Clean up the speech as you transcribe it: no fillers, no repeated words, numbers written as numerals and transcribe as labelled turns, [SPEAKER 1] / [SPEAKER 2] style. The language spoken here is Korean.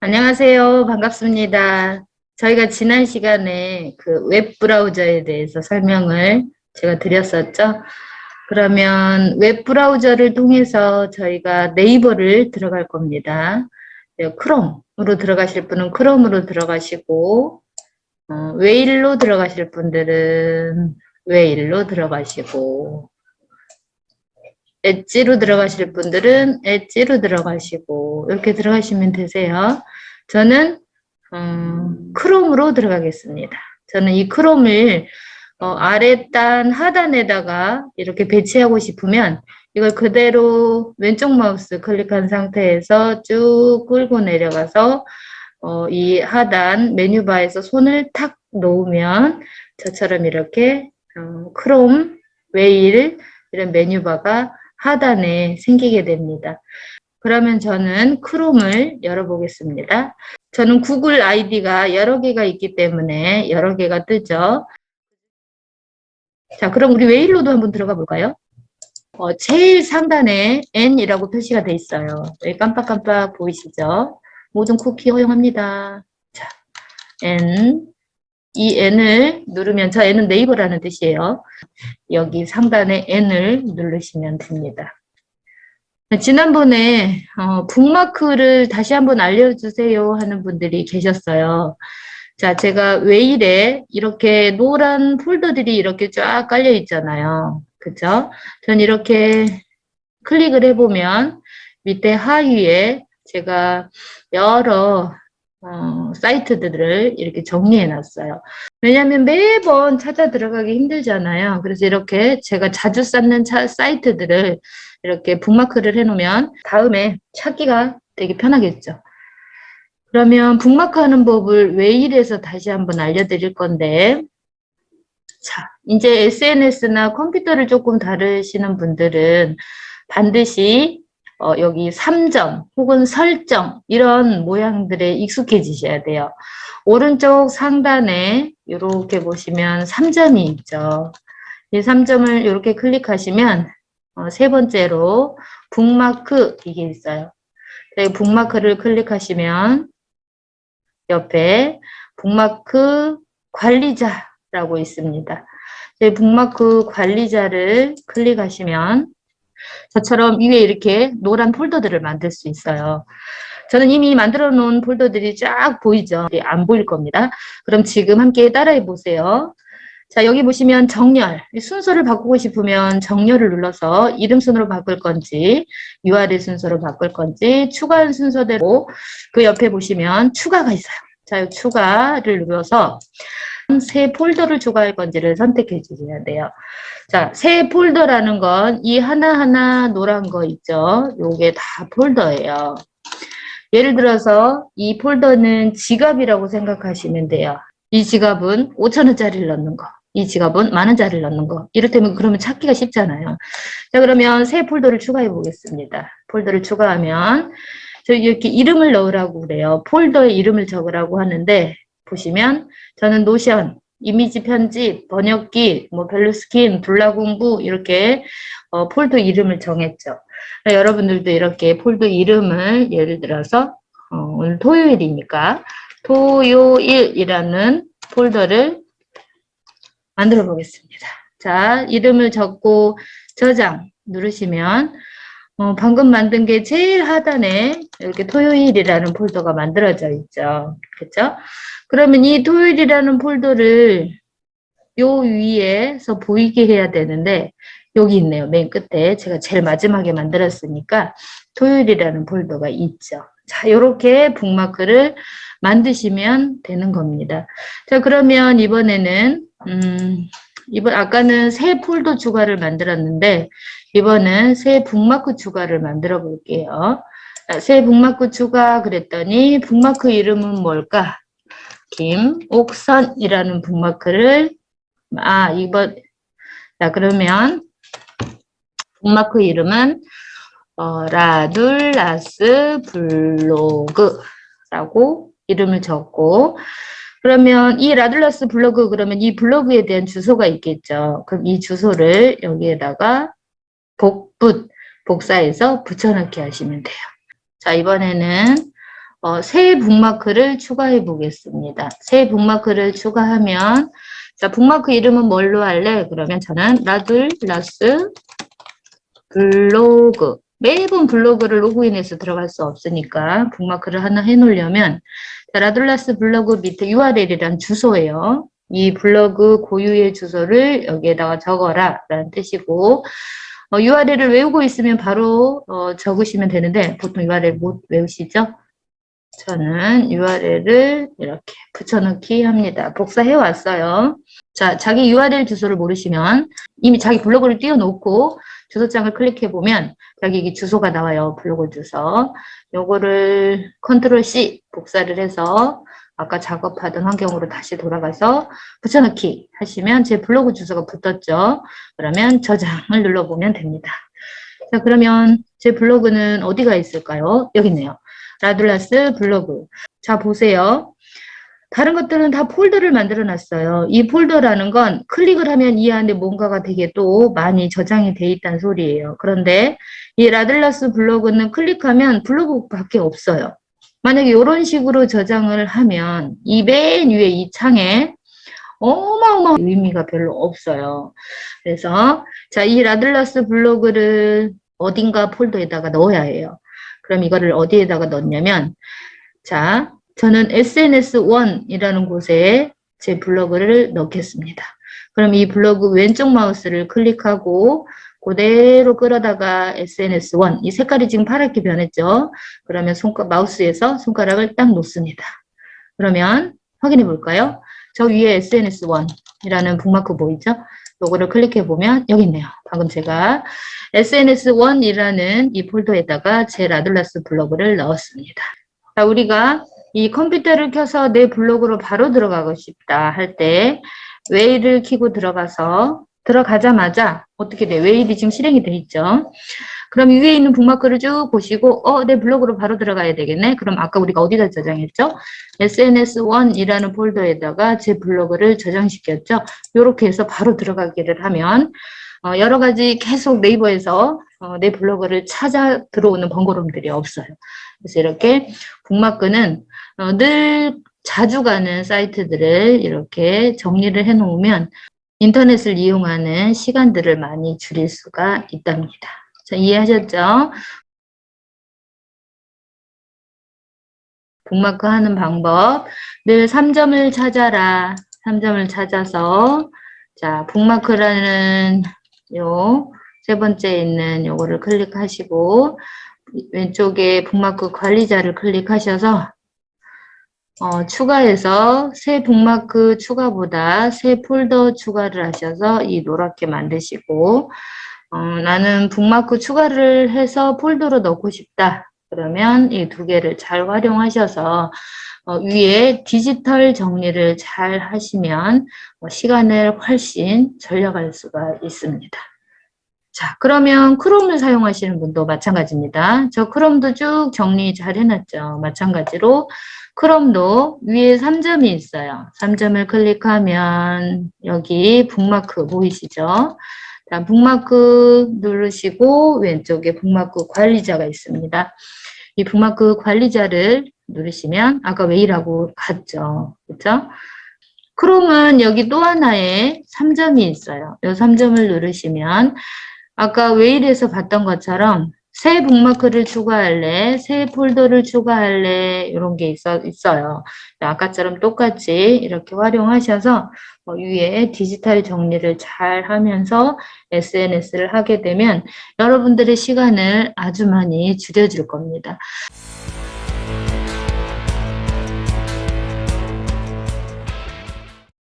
[SPEAKER 1] 안녕하세요. 반갑습니다. 저희가 지난 시간에 그 웹브라우저에 대해서 설명을 제가 드렸었죠. 그러면 웹브라우저를 통해서 저희가 네이버를 들어갈 겁니다. 크롬으로 들어가실 분은 크롬으로 들어가시고, 웨일로 들어가실 분들은 웨일로 들어가시고, 엣지로 들어가실 분들은 엣지로 들어가시고 이렇게 들어가시면 되세요. 저는 크롬으로 들어가겠습니다. 저는 이 크롬을 아래단 하단에다가 이렇게 배치하고 싶으면 이걸 그대로 왼쪽 마우스 클릭한 상태에서 쭉 끌고 내려가서 이 하단 메뉴바에서 손을 탁 놓으면 저처럼 이렇게 크롬, 웨일 이런 메뉴바가 하단에 생기게 됩니다. 그러면 저는 크롬을 열어보겠습니다. 저는 구글 아이디가 여러 개가 있기 때문에 여러 개가 뜨죠. 자, 그럼 우리 웨일로도 한번 들어가 볼까요? 제일 상단에 N이라고 표시가 돼 있어요. 여기 깜빡깜빡 보이시죠? 모든 쿠키 허용합니다. 자, N. 이 N을 누르면, 저 N은 네이버라는 뜻이에요. 여기 상단에 N을 누르시면 됩니다. 지난번에 북마크를 다시 한번 알려주세요 하는 분들이 계셨어요. 자, 제가 웨일에 이렇게 노란 폴더들이 이렇게 쫙 깔려 있잖아요. 그죠? 전 이렇게 클릭을 해보면 밑에 하위에 제가 여러 사이트들을 이렇게 정리해 놨어요. 왜냐하면 매번 찾아 들어가기 힘들잖아요. 그래서 이렇게 제가 자주 쌓는 사이트들을 이렇게 북마크를 해놓으면 다음에 찾기가 되게 편하겠죠. 그러면 북마크 하는 법을 웨일에서 다시 한번 알려드릴 건데, 자, 이제 SNS나 컴퓨터를 조금 다루시는 분들은 반드시 여기 3점 혹은 설정 이런 모양들에 익숙해지셔야 돼요. 오른쪽 상단에 이렇게 보시면 3점이 있죠. 이 3점을 이렇게 클릭하시면 세 번째로 북마크 이게 있어요. 북마크를 클릭하시면 옆에 북마크 관리자라고 있습니다. 북마크 관리자를 클릭하시면 저처럼 위에 이렇게 노란 폴더들을 만들 수 있어요. 저는 이미 만들어 놓은 폴더들이 쫙 보이죠? 안 보일 겁니다. 그럼 지금 함께 따라해 보세요. 자, 여기 보시면 정렬, 순서를 바꾸고 싶으면 정렬을 눌러서 이름 순으로 바꿀 건지 URL 순서로 바꿀 건지 추가한 순서대로 그 옆에 보시면 추가가 있어요. 자, 이 추가를 눌러서 새 폴더를 추가할 건지를 선택해 주셔야 돼요. 자, 새 폴더라는 건 이 하나하나 노란 거 있죠? 요게 다 폴더예요. 예를 들어서 이 폴더는 지갑이라고 생각하시면 돼요. 이 지갑은 5,000원짜리를 넣는 거. 이 지갑은 10,000원짜리를 넣는 거. 이렇다면 그러면 찾기가 쉽잖아요. 자, 그러면 새 폴더를 추가해 보겠습니다. 폴더를 추가하면 저희 이렇게 이름을 넣으라고 그래요. 폴더에 이름을 적으라고 하는데 보시면 저는 노션, 이미지 편집, 번역기, 뭐 벨루스킨, 블라 공부 이렇게 폴더 이름을 정했죠. 여러분들도 이렇게 폴더 이름을 예를 들어서 오늘 토요일이니까 토요일이라는 폴더를 만들어 보겠습니다. 자, 이름을 적고 저장 누르시면 방금 만든 게 제일 하단에 이렇게 토요일이라는 폴더가 만들어져 있죠. 그렇죠? 그러면 이 토요일이라는 폴더를 요 위에서 보이게 해야 되는데 여기 있네요. 맨 끝에 제가 제일 마지막에 만들었으니까 토요일이라는 폴더가 있죠. 자, 요렇게 북마크를 만드시면 되는 겁니다. 자, 그러면 이번에는 아까는 새 폴더 추가를 만들었는데 이번은 새 북마크 추가를 만들어 볼게요. 새 북마크 추가 그랬더니 북마크 이름은 뭘까? 김옥선이라는 북마크를 자, 그러면 북마크 이름은 라둘라스 블로그라고 이름을 적고 그러면 이 라둘라스 블로그 그러면 이 블로그에 대한 주소가 있겠죠. 그럼 이 주소를 여기에다가 복사해서 붙여넣기 하시면 돼요. 자, 이번에는 새 북마크를 추가해 보겠습니다. 새 북마크를 추가하면, 자, 북마크 이름은 뭘로 할래? 그러면 저는 라둘라스 블로그. 매번 블로그를 로그인해서 들어갈 수 없으니까 북마크를 하나 해놓으려면, 자, 라둘라스 블로그 밑에 URL이란 주소예요. 이 블로그 고유의 주소를 여기에다가 적어라 라는 뜻이고, URL을 외우고 있으면 바로 적으시면 되는데 보통 URL 못 외우시죠? 저는 URL을 이렇게 붙여넣기 합니다. 복사해 왔어요. 자, 자기 URL 주소를 모르시면 이미 자기 블로그를 띄워놓고 주소장을 클릭해 보면 자기 주소가 나와요. 블로그 주소. 요거를 컨트롤 C 복사를 해서 아까 작업하던 환경으로 다시 돌아가서 붙여넣기 하시면 제 블로그 주소가 붙었죠. 그러면 저장을 눌러보면 됩니다. 자, 그러면 제 블로그는 어디가 있을까요? 여기 있네요. 라둘라스 블로그. 자, 보세요. 다른 것들은 다 폴더를 만들어 놨어요. 이 폴더라는 건 클릭을 하면 이 안에 뭔가가 되게 또 많이 저장이 돼 있다는 소리예요. 그런데 이 라둘라스 블로그는 클릭하면 블로그밖에 없어요. 만약에 이런 식으로 저장을 하면 이 맨 위에 이 창에 어마어마한 의미가 별로 없어요. 그래서 자, 이 라둘라스 블로그를 어딘가 폴더에다가 넣어야 해요. 그럼 이거를 어디에다가 넣냐면, 자, 저는 SNS1이라는 곳에 제 블로그를 넣겠습니다. 그럼 이 블로그 왼쪽 마우스를 클릭하고 그대로 끌어다가 SNS1, 이 색깔이 지금 파랗게 변했죠? 그러면 마우스에서 손가락을 딱 놓습니다. 그러면 확인해 볼까요? 저 위에 SNS1이라는 북마크 보이죠? 요거를 클릭해 보면 여기 있네요. 방금 제가 SNS1이라는 이 폴더에다가 제 라둘라스 블로그를 넣었습니다. 자, 우리가 이 컴퓨터를 켜서 내 블로그로 바로 들어가고 싶다 할 때 웨이를 키고 들어가자마자 어떻게 돼? 웨이이 지금 실행이 돼 있죠. 그럼 위에 있는 북마크를 쭉 보시고 내 블로그로 바로 들어가야 되겠네. 그럼 아까 우리가 어디다 저장했죠? SNS1이라는 폴더에다가 제 블로그를 저장시켰죠. 이렇게 해서 바로 들어가기를 하면 여러 가지 계속 네이버에서 내 블로그를 찾아 들어오는 번거로움들이 없어요. 그래서 이렇게 북마크는 늘 자주 가는 사이트들을 이렇게 정리를 해 놓으면 인터넷을 이용하는 시간들을 많이 줄일 수가 있답니다. 자, 이해하셨죠? 북마크 하는 방법. 늘 3점을 찾아라. 3점을 찾아서 자, 북마크라는 요 세 번째 있는 요거를 클릭하시고 왼쪽에 북마크 관리자를 클릭하셔서 추가해서 새 북마크 추가보다 새 폴더 추가를 하셔서 이 노랗게 만드시고 나는 북마크 추가를 해서 폴더로 넣고 싶다. 그러면 이 두 개를 잘 활용하셔서 위에 디지털 정리를 잘 하시면 시간을 훨씬 절약할 수가 있습니다. 자, 그러면 크롬을 사용하시는 분도 마찬가지입니다. 저 크롬도 쭉 정리 잘 해놨죠. 마찬가지로 크롬도 위에 3점이 있어요. 3점을 클릭하면 여기 북마크 보이시죠? 자, 북마크 누르시고 왼쪽에 북마크 관리자가 있습니다. 이 북마크 관리자를 누르시면 아까 웨이라고 갔죠. 그렇죠? 크롬은 여기 또 하나의 3점이 있어요. 이 3점을 누르시면 아까 웨일에서 봤던 것처럼 새 북마크를 추가할래, 새 폴더를 추가할래 이런 게 있어요. 아까처럼 똑같이 이렇게 활용하셔서 위에 디지털 정리를 잘 하면서 SNS를 하게 되면 여러분들의 시간을 아주 많이 줄여줄 겁니다.